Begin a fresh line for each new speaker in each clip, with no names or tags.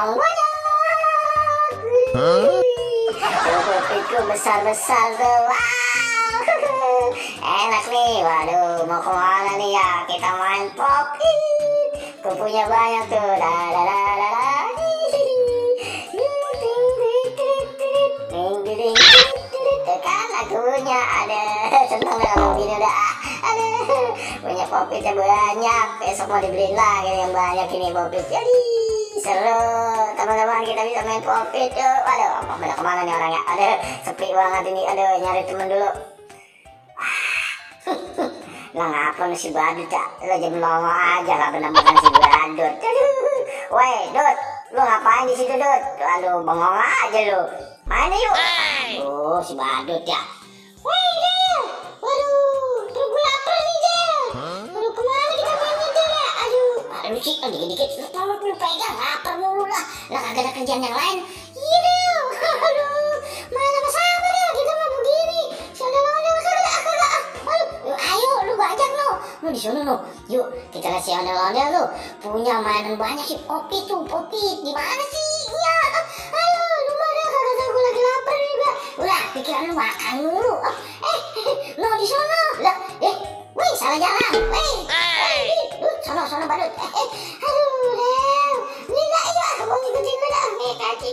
uang banyak. Popitku besar-besar tuh. Wow. Enak nih. Waduh, mau kemana nih ya? Kita main popit. Ku punya banyak tuh. Kan lagunya ada. Seneng kalau begini udah. Ada. Punya popitnya banyak. Besok mau dibeliin lagi yang banyak ini popit. Jadi seru. Teman-teman kita bisa main popit yuk. Waduh, pada kemana nih orangnya? Ada sepi banget ini. Aduh, nyari temen dulu. Lah ngapa nih si Badut ya? Lo jadi melongo aja gak bener-bener si Badut. Woi Dut, lo ngapain di situ Dut? Aduh, bengong aja lo. Main yuk. Aduh, si Badut ya. Woi Del, waduh, terus gue lapar nih Del. Aduh, kemana kita mainnya Del ya? Aduh sih, dikit-dikit tolong lu pegang, lapar mulu lah. Lah kagak ada kerjaan yang lain. Iya Del, aduh, mana sama Del, kita mau begini. Ondel-ondel kagak. Ayo lu bajak lu di sana lu. Yuk kita lihat si ondel-ondel lu punya mainan banyak sih. Popit di mana sih? Ya ayo lu mana kagak tahu, gue lagi lapar juga. Udah pikiran lu makan dulu. Lu di sana lah. Wih salah jalan. Lu sono Badut. Aduh Del, ini enggak ya mau ngikutin gue dah. Kaki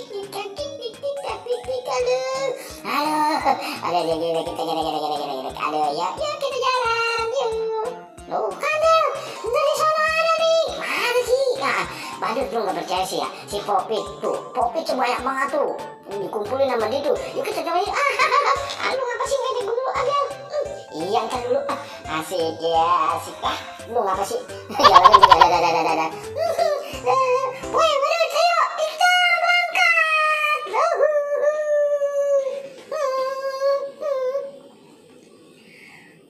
aduh kita aduh ya kita jalan yuk. Loh kan Del, dari sana ada nih. Mana sih? Nah, Badut lu gak percaya sih ya, si Popit tuh banyak banget tuh dikumpulin sama dia tuh. Yuk kita cobain. Lu ngapa sih ngedek dulu Del? Iya ntar dulu. Asik ya, asik ah. Lu ngapa sih? Jalanin juga dadah. Woi Badut, ayo kita berangkat.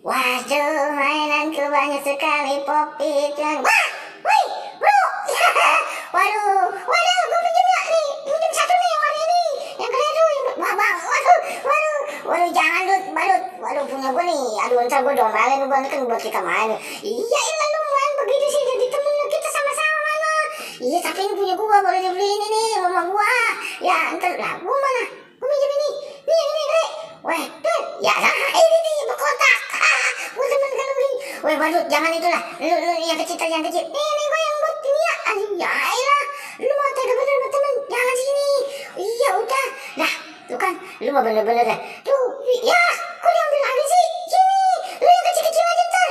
Waduh, mainanku banyak sekali Popit yang woi, bro. Waduh, gue pinjam ya nih. Pinjam satu nih yang warna ini. Yang keren tuh, bang. Waduh, jangan Badut. Waduh, punya gue nih. Aduh, ntar gue domelin lu kan buat kita main. Iya, lu main begitu sih jadi temen kita sama-sama mana. Iya, tapi ini punya gue, boleh dibeliin ini sama gue. Ya, ntar lah, gue mana? Gue pinjam ini. Nih, ini, Dek. Weh, Dek. Ya, ini nih, berkotak. Gue temen kan lu beli. Weh Badut, jangan itulah. Lu yang kecil. Ini gue yang buat ini ya. Ya elah, lu mau tega bener sama temen. Jangan sini. Iya udah. Nah, tuh kan, lu mau bener-bener deh. Tuh, ya, kok diambil lagi sih? Sini, lu yang kecil aja ntar.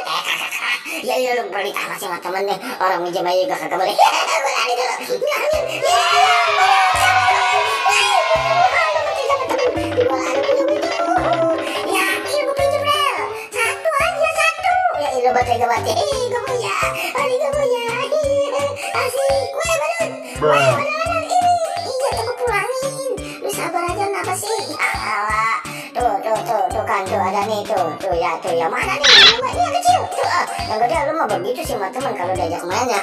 Ya lu balik sama sama temen nih. Orang minjem aja gak kagak boleh. Gue lari dulu. Gue punya. Asik. Weh Badut ini. Iya aku pulangin. Lu sabar aja kenapa sih? Tuh kan tuh ada nih tuh ya mana nih? Ini yang kecil. Tuh yang gede lu mah begitu sih sama teman kalau diajak mainnya.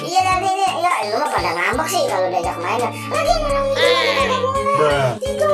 Iya tadi ya lu mah pada ngambek sih kalau diajak mainnya. Lagi orang itu.